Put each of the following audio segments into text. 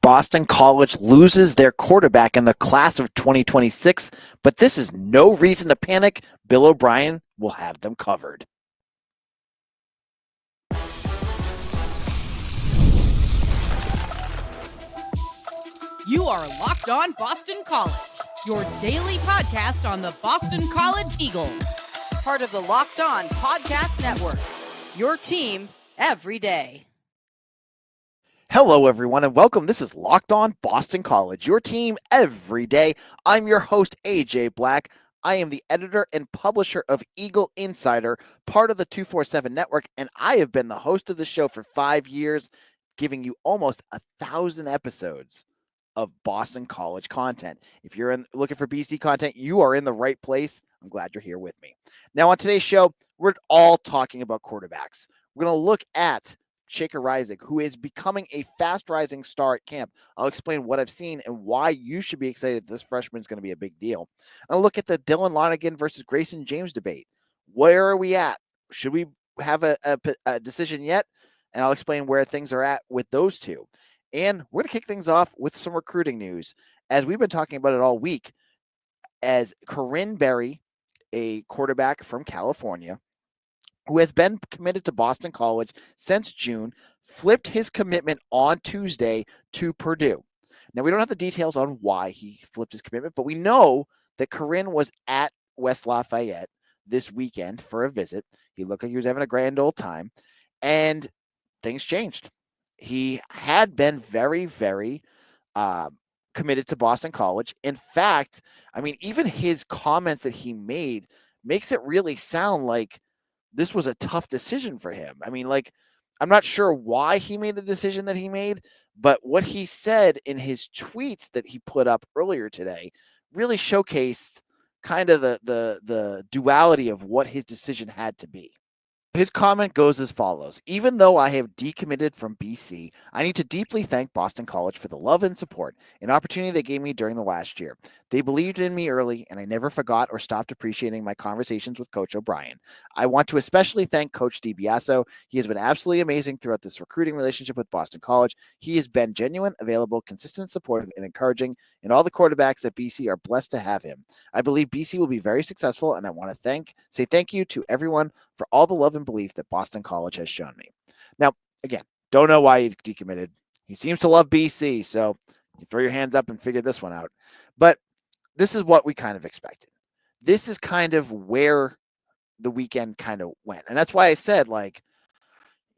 Boston College loses their quarterback in the class of 2026, but this is no reason to panic. Bill O'Brien will have them covered. You are Locked On Boston College, your daily podcast on the Boston College Eagles. Part of the Locked On Podcast Network, your team every day. Hello, everyone, and welcome. This is Locked On Boston College, your team every day. I'm your host, AJ Black. I am the editor and publisher of Eagle Insider, part of the 247 Network, and I have been the host of the show for 5 years, giving you almost 1,000 episodes of Boston College content. If you're looking for BC content, you are in the right place. I'm glad you're here with me. Now, on today's show, we're all talking about quarterbacks. We're going to look at Shaker Reisig, who is becoming a fast rising star at camp. I'll explain what I've seen and why you should be excited this freshman is going to be a big deal. I'll look at the Lonergan versus Grayson James debate. Where are we at? Should we have a decision yet? And I'll explain where things are at with those two. And we're going to kick things off with some recruiting news, as we've been talking about it all week, as Corin Berry, a quarterback from California, who has been committed to Boston College since June, flipped his commitment on Tuesday to Purdue. Now, we don't have the details on why he flipped his commitment, but we know that Corin was at West Lafayette this weekend for a visit. He looked like he was having a grand old time, and things changed. He had been very, very committed to Boston College. In fact, I mean, even his comments that he made makes it really sound like this was a tough decision for him. I mean, like, I'm not sure why he made the decision that he made, but what he said in his tweets that he put up earlier today really showcased kind of the duality of what his decision had to be. His comment goes as follows: even though I have decommitted from BC, I need to deeply thank Boston College for the love and support, an opportunity they gave me during the last year. They believed in me early, and I never forgot or stopped appreciating my conversations with Coach O'Brien. I want to especially thank Coach DiBiaso. He has been absolutely amazing throughout this recruiting relationship with Boston College. He has been genuine, available, consistent, supportive, and encouraging, and all the quarterbacks at BC are blessed to have him. I believe BC will be very successful, and I want to say thank you to everyone for all the love and belief that Boston College has shown me. Now, again, don't know why he decommitted. He seems to love BC, so you throw your hands up and figure this one out. But this is what we kind of expected. This is kind of where the weekend kind of went. And that's why I said, like,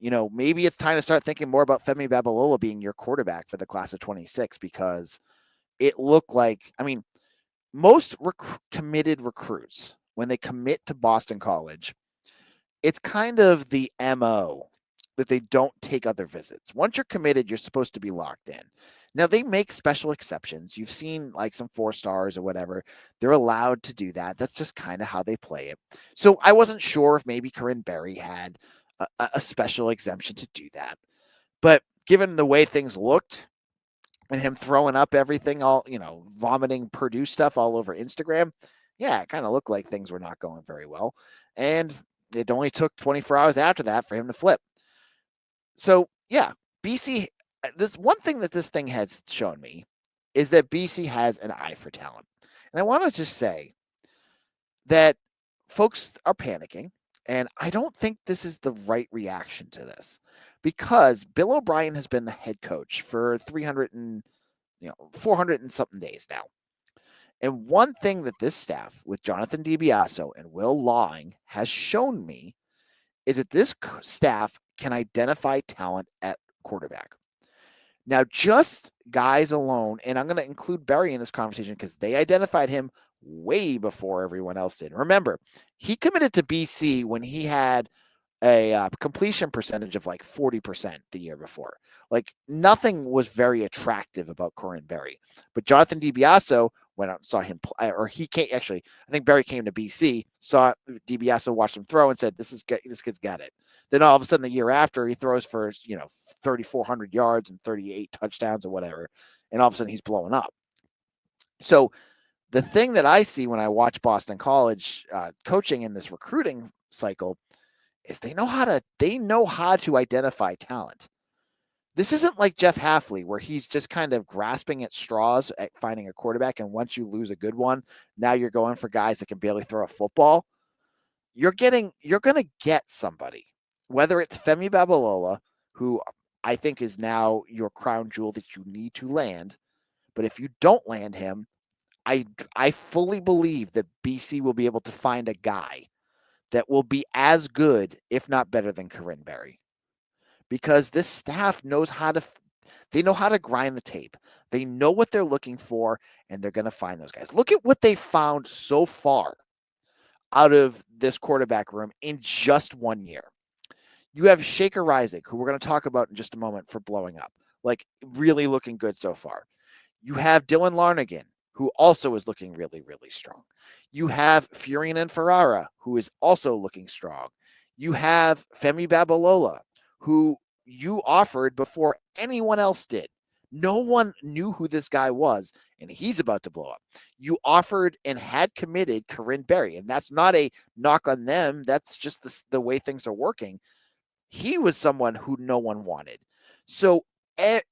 you know, maybe it's time to start thinking more about Femi Babalola being your quarterback for the class of 26, because it looked like, I mean, most committed recruits, when they commit to Boston College, it's kind of the MO that they don't take other visits. Once you're committed, you're supposed to be locked in. Now, they make special exceptions. You've seen like some 4 stars or whatever. They're allowed to do that. That's just kind of how they play it. So I wasn't sure if maybe Corin Berry had a special exemption to do that. But given the way things looked and him throwing up everything, all, you know, vomiting Purdue stuff all over Instagram, yeah, it kind of looked like things were not going very well. And it only took 24 hours after that for him to flip. So, yeah, BC, this one thing that this thing has shown me is that BC has an eye for talent. And I want to just say that folks are panicking, and I don't think this is the right reaction to this, because Bill O'Brien has been the head coach for 400 and something days now. And one thing that this staff with Jonathan DiBiaso and Will Lawing has shown me is that this staff can identify talent at quarterback. Now, just guys alone, and I'm going to include Berry in this conversation because they identified him way before everyone else did. Remember, he committed to BC when he had a completion percentage of like 40% the year before. Like, nothing was very attractive about Corin Berry. But Jonathan DiBiaso went out and saw him play, or he came, actually, I think Berry came to BC, saw DiBiaso, watched him throw, and said, this kid's got it. Then all of a sudden, the year after, he throws for, 3,400 yards and 38 touchdowns or whatever, and all of a sudden he's blowing up. So the thing that I see when I watch Boston College coaching in this recruiting cycle is they know how to identify talent. This isn't like Jeff Hafley, where he's just kind of grasping at straws at finding a quarterback. And once you lose a good one, now you're going for guys that can barely throw a football. You're going to get somebody, whether it's Femi Babalola, who I think is now your crown jewel that you need to land. But if you don't land him, I fully believe that BC will be able to find a guy that will be as good, if not better, than Corin Berry. Because this staff knows they know how to grind the tape. They know what they're looking for, and they're going to find those guys. Look at what they found so far out of this quarterback room in just 1 year. You have Shaker Reisig, who we're going to talk about in just a moment, for blowing up. Like, really looking good so far. You have Dylan Lonergan, who also is looking really, really strong. You have Furian Ferrara, who is also looking strong. You have Femi Babalola, who you offered before anyone else did. No one knew who this guy was, and he's about to blow up. You offered and had committed Corin Berry, and that's not a knock on them. That's just the way things are working. He was someone who no one wanted. So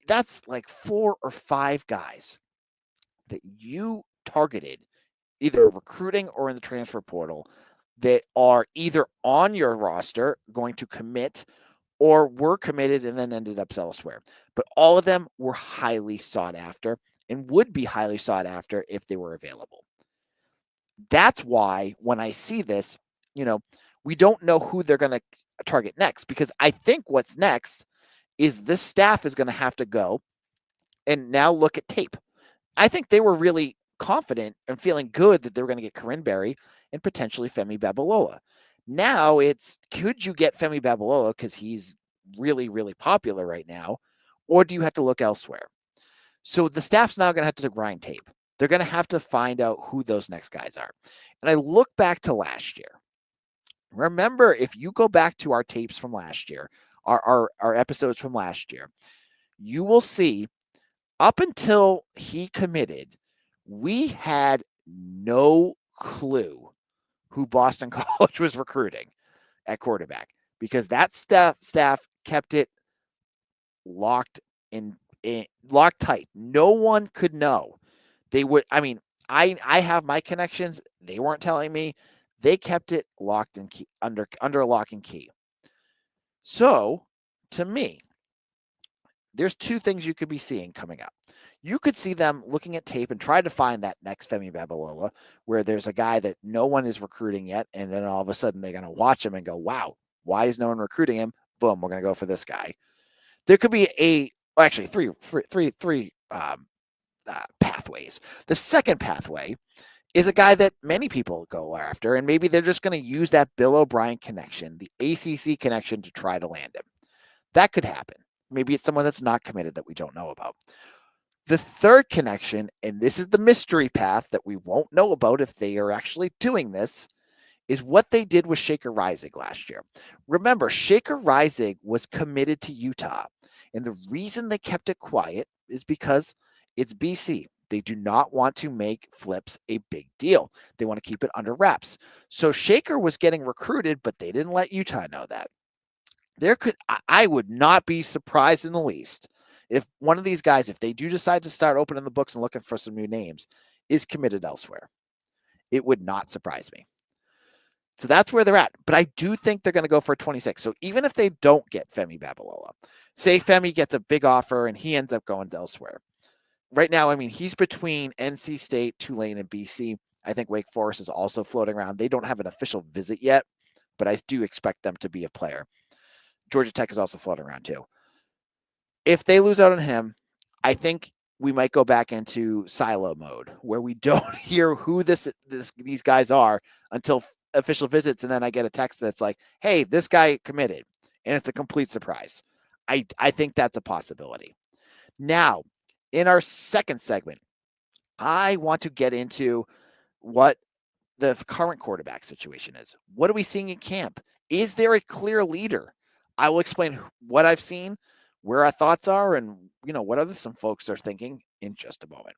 that's like 4 or 5 guys that you targeted, either recruiting or in the transfer portal, that are either on your roster going to commit or were committed and then ended up elsewhere. But all of them were highly sought after and would be highly sought after if they were available. That's why when I see this, we don't know who they're going to target next, because I think what's next is this staff is going to have to go and now look at tape. I think they were really confident and feeling good that they were going to get Corin Berry and potentially Femi Babalola. Now it's, could you get Femi Babalola because he's really, really popular right now, or do you have to look elsewhere? So the staff's now going to have to grind tape. They're going to have to find out who those next guys are. And I look back to last year. Remember, if you go back to our tapes from last year, our episodes from last year, you will see up until he committed, we had no clue who Boston College was recruiting at quarterback, because that staff kept it locked tight. No one could know. They would, I have my connections. They weren't telling me. They kept it locked and key, under lock and key. So, to me, there's 2 things you could be seeing coming up. You could see them looking at tape and try to find that next Femi Babalola, where there's a guy that no one is recruiting yet, and then all of a sudden they're going to watch him and go, wow, why is no one recruiting him? Boom, we're going to go for this guy. There could be three pathways. The second pathway is a guy that many people go after, and maybe they're just going to use that Bill O'Brien connection, the ACC connection, to try to land him. That could happen. Maybe it's someone that's not committed that we don't know about. The third connection, and this is the mystery path that we won't know about if they are actually doing this, is what they did with Shaker Reisig last year. Remember, Shaker Reisig was committed to Utah, and the reason they kept it quiet is because it's BC. They do not want to make flips a big deal. They want to keep it under wraps. So Shaker was getting recruited, but they didn't let Utah know that. I would not be surprised in the least if one of these guys, if they do decide to start opening the books and looking for some new names, is committed elsewhere. It would not surprise me. So that's where they're at. But I do think they're going to go for 26. So even if they don't get Femi Babalola, say Femi gets a big offer and he ends up going elsewhere. Right now, he's between NC State, Tulane, and BC. I think Wake Forest is also floating around. They don't have an official visit yet, but I do expect them to be a player. Georgia Tech is also floating around too. If they lose out on him, I think we might go back into silo mode where we don't hear who these guys are until official visits, and then I get a text that's like, hey, this guy committed, and it's a complete surprise. I think that's a possibility. Now, in our second segment, I want to get into what the current quarterback situation is. What are we seeing in camp? Is there a clear leader? I will explain what I've seen, where our thoughts are, and what some folks are thinking in just a moment.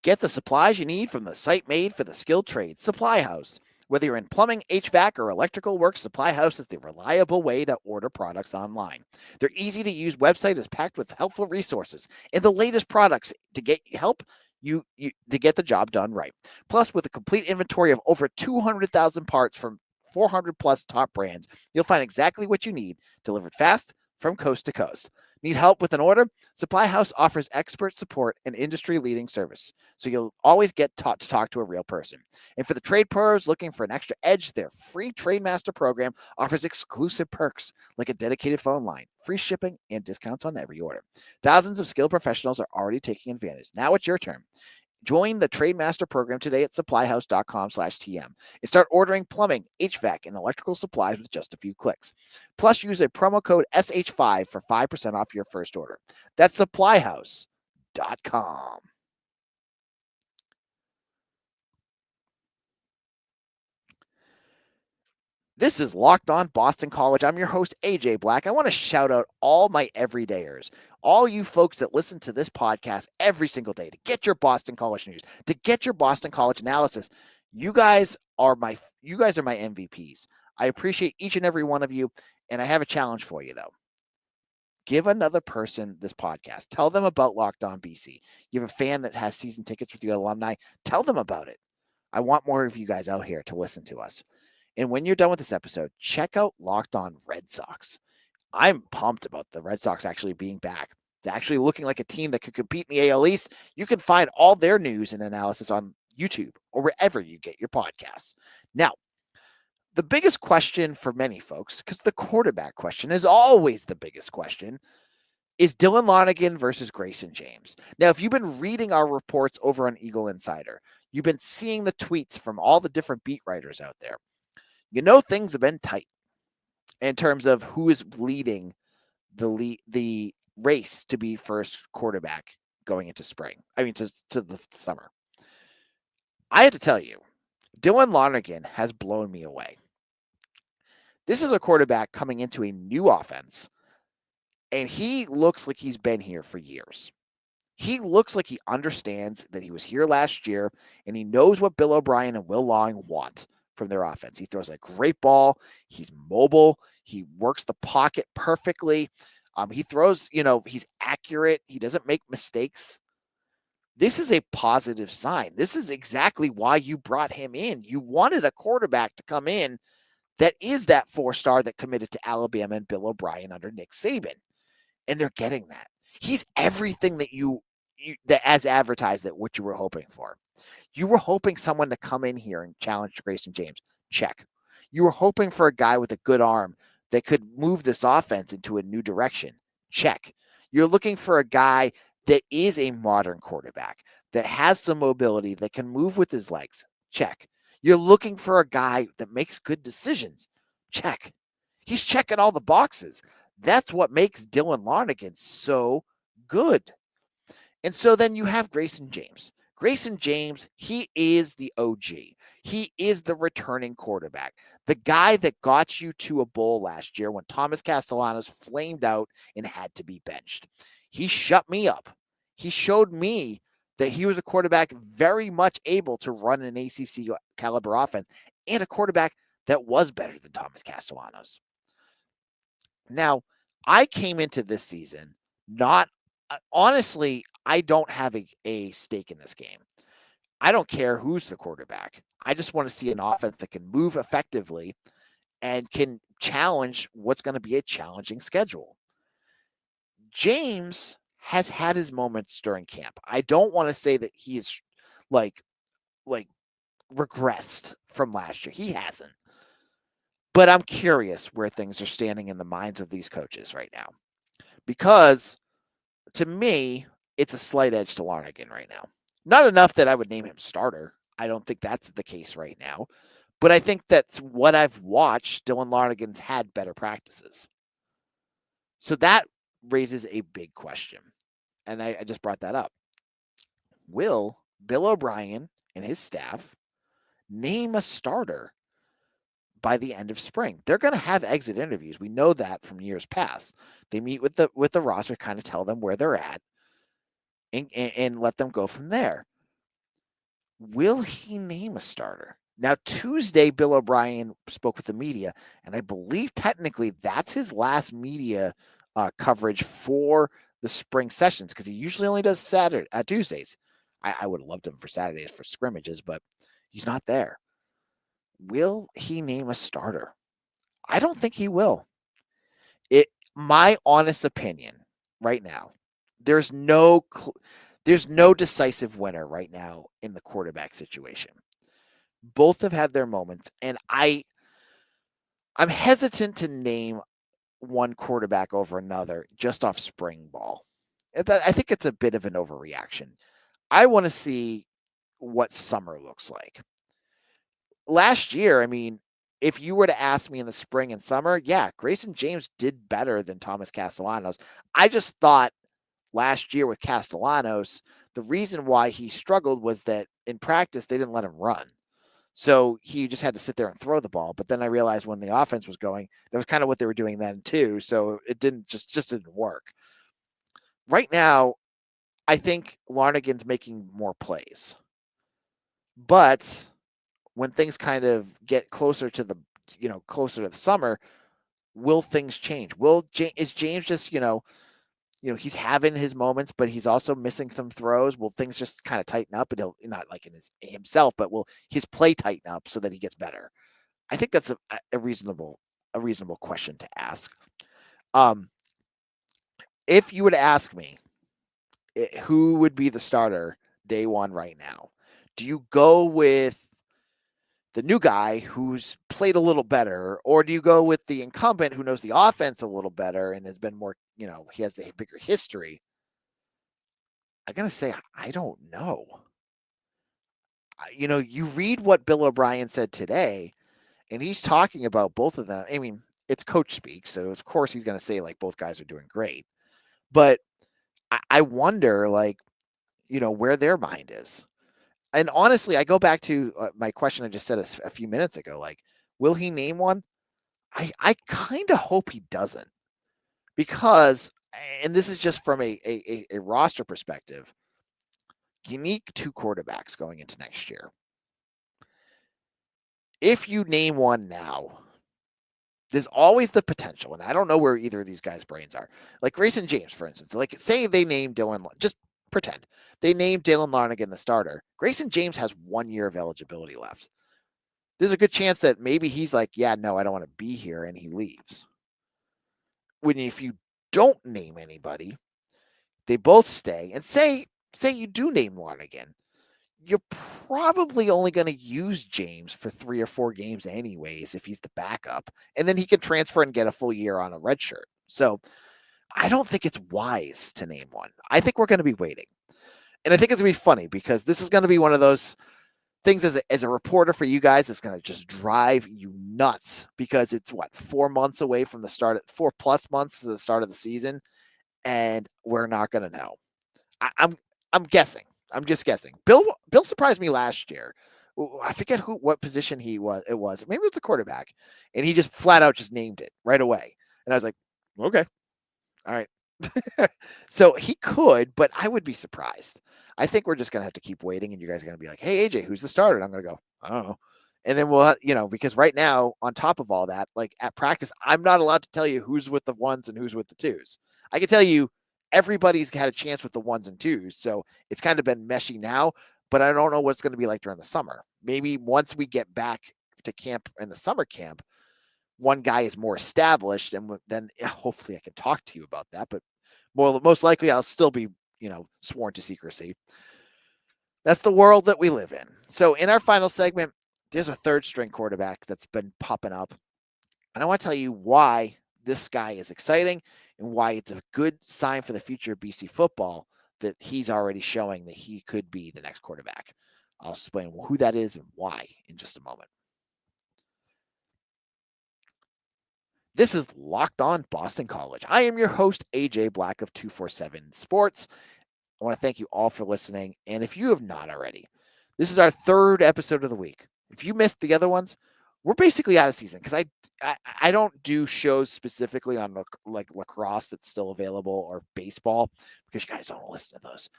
Get the supplies you need from the site made for the skilled trades, Supply House. Whether you're in plumbing, HVAC, or electrical work, Supply House is the reliable way to order products online. Their easy to use website is packed with helpful resources and the latest products to get help you to get the job done right. Plus, with a complete inventory of over 200,000 parts from 400 plus top brands, you'll find exactly what you need delivered fast from coast to coast. Need help with an order? Supply House offers expert support and industry leading service, so you'll always get taught to talk to a real person. And for the trade pros looking for an extra edge, their free Trade Master program offers exclusive perks like a dedicated phone line, free shipping, and discounts on every order. Thousands of skilled professionals are already taking advantage. Now it's your turn. Join the Trade Master program today at supplyhouse.com/TM and start ordering plumbing, HVAC, and electrical supplies with just a few clicks. Plus, use a promo code SH5 for 5% off your first order. That's supplyhouse.com. This is Locked On Boston College. I'm your host, AJ Black. I want to shout out all my everydayers, all you folks that listen to this podcast every single day to get your Boston College news, to get your Boston College analysis. You guys are my MVPs. I appreciate each and every one of you, and I have a challenge for you though. Give another person this podcast. Tell them about Locked On BC. You have a fan that has season tickets with your alumni. Tell them about it. I want more of you guys out here to listen to us. And when you're done with this episode, check out Locked On Red Sox. I'm pumped about the Red Sox actually being back. They're actually looking like a team that could compete in the AL East. You can find all their news and analysis on YouTube or wherever you get your podcasts. Now, the biggest question for many folks, because the quarterback question is always the biggest question, is Dylan Lonergan versus Grayson James. Now, if you've been reading our reports over on Eagle Insider, you've been seeing the tweets from all the different beat writers out there. You know things have been tight in terms of who is leading the race to be first quarterback going into spring. I mean, to the summer. I had to tell you, Dylan Lonergan has blown me away. This is a quarterback coming into a new offense, and he looks like he's been here for years. He looks like he understands that he was here last year, and he knows what Bill O'Brien and Will Long want from their offense. He throws a great ball. He's mobile. He works the pocket perfectly. He throws, he's accurate. He doesn't make mistakes. This is a positive sign. This is exactly why you brought him in. You wanted a quarterback to come in that is that 4-star that committed to Alabama and Bill O'Brien under Nick Saban. And they're getting that. He's everything that that as advertised that what you were hoping for. You were hoping someone to come in here and challenge Grayson James. Check. You were hoping for a guy with a good arm that could move this offense into a new direction. Check. You're looking for a guy that is a modern quarterback, that has some mobility, that can move with his legs. Check. You're looking for a guy that makes good decisions. Check. He's checking all the boxes. That's what makes Dylan Lonergan so good. And so then you have Grayson James. Grayson James, he is the OG. He is the returning quarterback. The guy that got you to a bowl last year when Thomas Castellanos flamed out and had to be benched. He shut me up. He showed me that he was a quarterback very much able to run an ACC caliber offense and a quarterback that was better than Thomas Castellanos. Now, I came into this season honestly, I don't have a stake in this game. I don't care who's the quarterback. I just want to see an offense that can move effectively and can challenge what's going to be a challenging schedule. James has had his moments during camp. I don't want to say that he's like regressed from last year. He hasn't. But I'm curious where things are standing in the minds of these coaches right now. Because to me, it's a slight edge to Lonergan right now. Not enough that I would name him starter. I don't think that's the case right now. But I think that's what I've watched. Dylan Lonergan's had better practices. So that raises a big question. And I just brought that up. Will Bill O'Brien and his staff name a starter by the end of spring? They're going to have exit interviews. We know that from years past. They meet with the roster, kind of tell them where they're at and let them go from there. Will he name a starter? Now, Tuesday, Bill O'Brien spoke with the media, and I believe technically that's his last media coverage for the spring sessions because he usually only does Tuesdays. I would have loved him for Saturdays for scrimmages, but he's not there. Will he name a starter? I don't think he will. My honest opinion right now, there's no decisive winner right now in the quarterback situation. Both have had their moments, and I'm hesitant to name one quarterback over another just off spring ball. I think it's a bit of an overreaction. I want to see what summer looks like. Last year, I mean, if you were to ask me in the spring and summer, yeah, Grayson James did better than Thomas Castellanos. I just thought last year with Castellanos, the reason why he struggled was that in practice, they didn't let him run. So he just had to sit there and throw the ball. But then I realized when the offense was going, that was kind of what they were doing then too. So it didn't just didn't work. Right now, I think Lonergan's making more plays. But when things kind of get closer to the closer to the summer, will things change? Is James just he's having his moments, but he's also missing some throws? Will things just kind of tighten up, and he'll not like in himself, but will his play tighten up so that he gets better? I think that's a reasonable question to ask. If you were to ask me who would be the starter day one right now, do you go with the new guy who's played a little better, or do you go with the incumbent who knows the offense a little better and has been more, he has the bigger history? I'm going to say, I don't know. You read what Bill O'Brien said today, and he's talking about both of them. I mean, it's coach speak, so of course he's going to say like both guys are doing great. But I wonder, like, where their mind is. And honestly, I go back to my question I just said a few minutes ago. Like, will he name one? I kind of hope he doesn't, because, and this is just from a roster perspective, you need two quarterbacks going into next year. If you name one now, there's always the potential, and I don't know where either of these guys' brains are. Like Grayson James, for instance, like say they name Dylan, just pretend they named Dylan Lonergan the starter. Grayson James has 1 year of eligibility left. There's a good chance that maybe he's like, yeah, no, I don't want to be here, and he leaves. If you don't name anybody, they both stay, and say you do name Lonergan, you're probably only going to use James for 3 or 4 games anyways if he's the backup, and then he can transfer and get a full year on a red shirt. So I don't think it's wise to name one. I think we're going to be waiting. And I think it's going to be funny because this is going to be one of those things as a reporter for you guys, it's going to just drive you nuts because it's 4 months away from the start, 4+ months to the start of the season, and we're not going to know. I'm guessing. I'm just guessing. Bill surprised me last year. I forget what position it was. Maybe it's a quarterback, and he just flat out just named it right away. And I was like, okay, all right. So he could, but I would be surprised. I think we're just gonna have to keep waiting, and you guys are gonna be like, "Hey, AJ, who's the starter?" And I'm gonna go, "I don't know." And then we'll, because right now, on top of all that, like at practice, I'm not allowed to tell you who's with the ones and who's with the twos. I can tell you everybody's had a chance with the ones and twos, so it's kind of been meshy now. But I don't know what it's going to be like during the summer. Maybe once we get back to camp in the summer camp, one guy is more established, and then hopefully I can talk to you about that. But most likely, I'll still be, sworn to secrecy. That's the world that we live in. So in our final segment, there's a third string quarterback that's been popping up. And I want to tell you why this guy is exciting and why it's a good sign for the future of BC football that he's already showing that he could be the next quarterback. I'll explain who that is and why in just a moment. This is Locked On Boston College. I am your host, AJ Black of 247 Sports. I want to thank you all for listening. And if you have not already, this is our third episode of the week. If you missed the other ones, we're basically out of season because I don't do shows specifically on like lacrosse that's still available or baseball because you guys don't listen to those.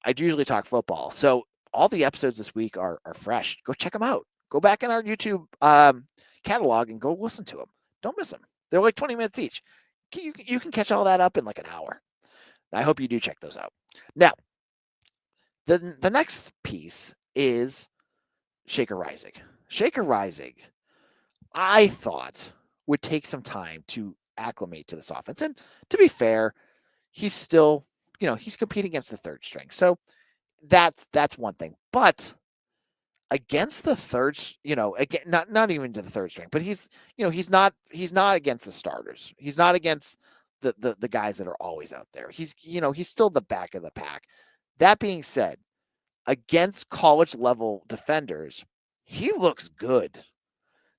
I do usually talk football. So all the episodes this week are fresh. Go check them out. Go back in our YouTube catalog and go listen to them. Don't miss them. They're like 20 minutes each. You can catch all that up in like an hour. I hope you do check those out. Now, the next piece is Shaker Reisig. Shaker Reisig, I thought, would take some time to acclimate to this offense. And to be fair, he's still, he's competing against the third string. So that's one thing. But against the third, again, not even to the third string, but he's not against the starters. He's not against the guys that are always out there. He's still the back of the pack. That being said, against college level defenders, he looks good.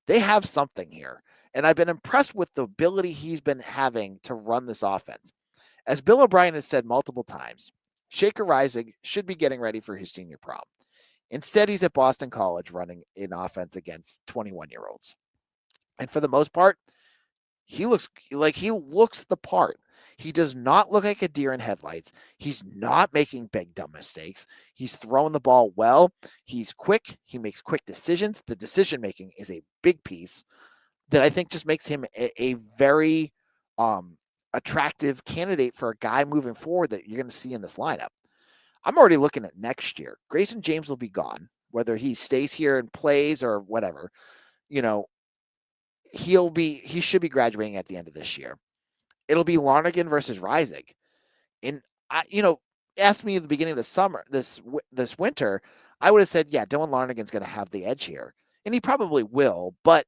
They have something here. And I've been impressed with the ability he's been having to run this offense. As Bill O'Brien has said multiple times, Shaker Reisig should be getting ready for his senior prom. Instead, he's at Boston College running an offense against 21-year-olds. And for the most part, he looks the part. He does not look like a deer in headlights. He's not making big, dumb mistakes. He's throwing the ball well. He's quick. He makes quick decisions. The decision-making is a big piece that I think just makes him a very attractive candidate for a guy moving forward that you're going to see in this lineup. I'm already looking at next year. Grayson James will be gone, whether he stays here and plays or whatever. He should be graduating at the end of this year. It'll be Lonergan versus Reisig. And asked me at the beginning of the summer, this winter, I would have said, yeah, Dylan Lonergan's going to have the edge here, and he probably will. But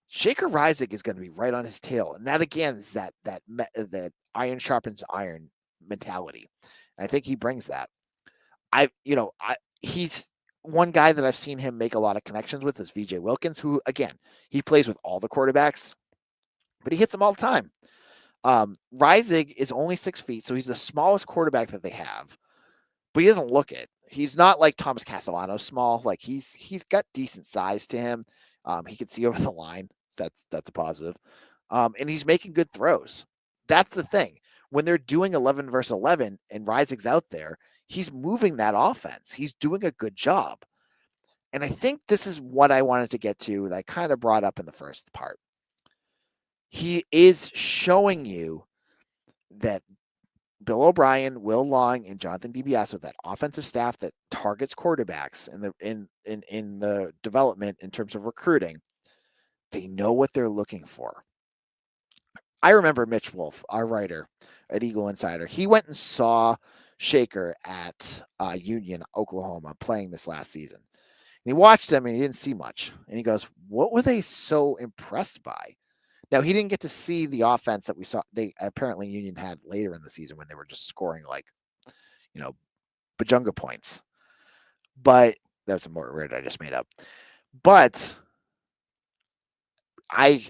Shaker Reisig is going to be right on his tail, and that again is that iron sharpens iron mentality. And I think he brings that. He's one guy that I've seen him make a lot of connections with is VJ Wilkins, who again, he plays with all the quarterbacks, but he hits them all the time. Reisig is only 6 feet, so he's the smallest quarterback that they have, but he doesn't look it. He's not like Thomas Castellano small. Like he's got decent size to him. He can see over the line. So that's a positive. And he's making good throws. That's the thing. When they're doing 11 versus 11 and Reisig's out there, he's moving that offense. He's doing a good job. And I think this is what I wanted to get to that I kind of brought up in the first part. He is showing you that Bill O'Brien, Will Long, and Jonathan DiBiaso, that offensive staff that targets quarterbacks in the development in terms of recruiting, they know what they're looking for. I remember Mitch Wolf, our writer at Eagle Insider. He went and saw Shaker at Union, Oklahoma, playing this last season. And he watched them and he didn't see much. And he goes, what were they so impressed by? Now, he didn't get to see the offense that we saw. They apparently Union had later in the season when they were just scoring like, bajunga points. But that's a more word I just made up. But I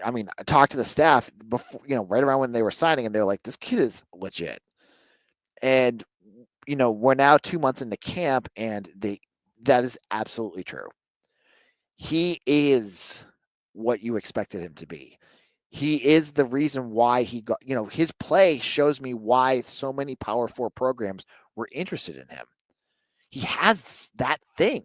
talked to the staff before, right around when they were signing, and they're like, this kid is legit. And, we're now 2 months into camp, and that is absolutely true. He is what you expected him to be. He is the reason why he got, his play shows me why so many Power 4 programs were interested in him. He has that thing.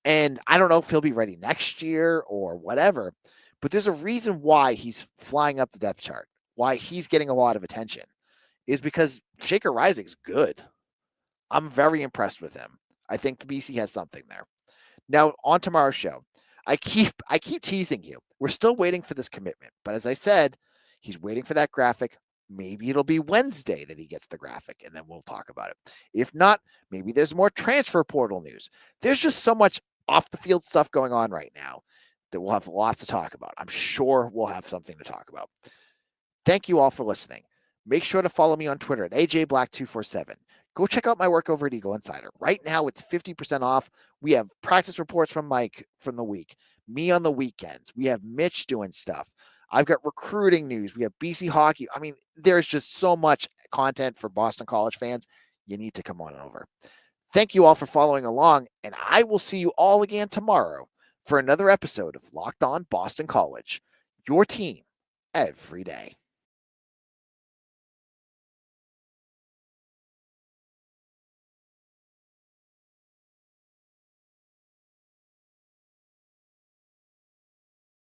And I don't know if he'll be ready next year or whatever, but there's a reason why he's flying up the depth chart, why he's getting a lot of attention, is because Shaker Reisig's good. I'm very impressed with him. I think the BC has something there. Now, on tomorrow's show, I keep teasing you. We're still waiting for this commitment. But as I said, he's waiting for that graphic. Maybe it'll be Wednesday that he gets the graphic, and then we'll talk about it. If not, maybe there's more transfer portal news. There's just so much off-the-field stuff going on right now that we'll have lots to talk about. I'm sure we'll have something to talk about. Thank you all for listening. Make sure to follow me on Twitter at AJBlack247. Go check out my work over at Eagle Insider. Right now, it's 50% off. We have practice reports from Mike from the week, me on the weekends. We have Mitch doing stuff. I've got recruiting news. We have BC hockey. There's just so much content for Boston College fans. You need to come on over. Thank you all for following along, and I will see you all again tomorrow for another episode of Locked On Boston College, your team every day.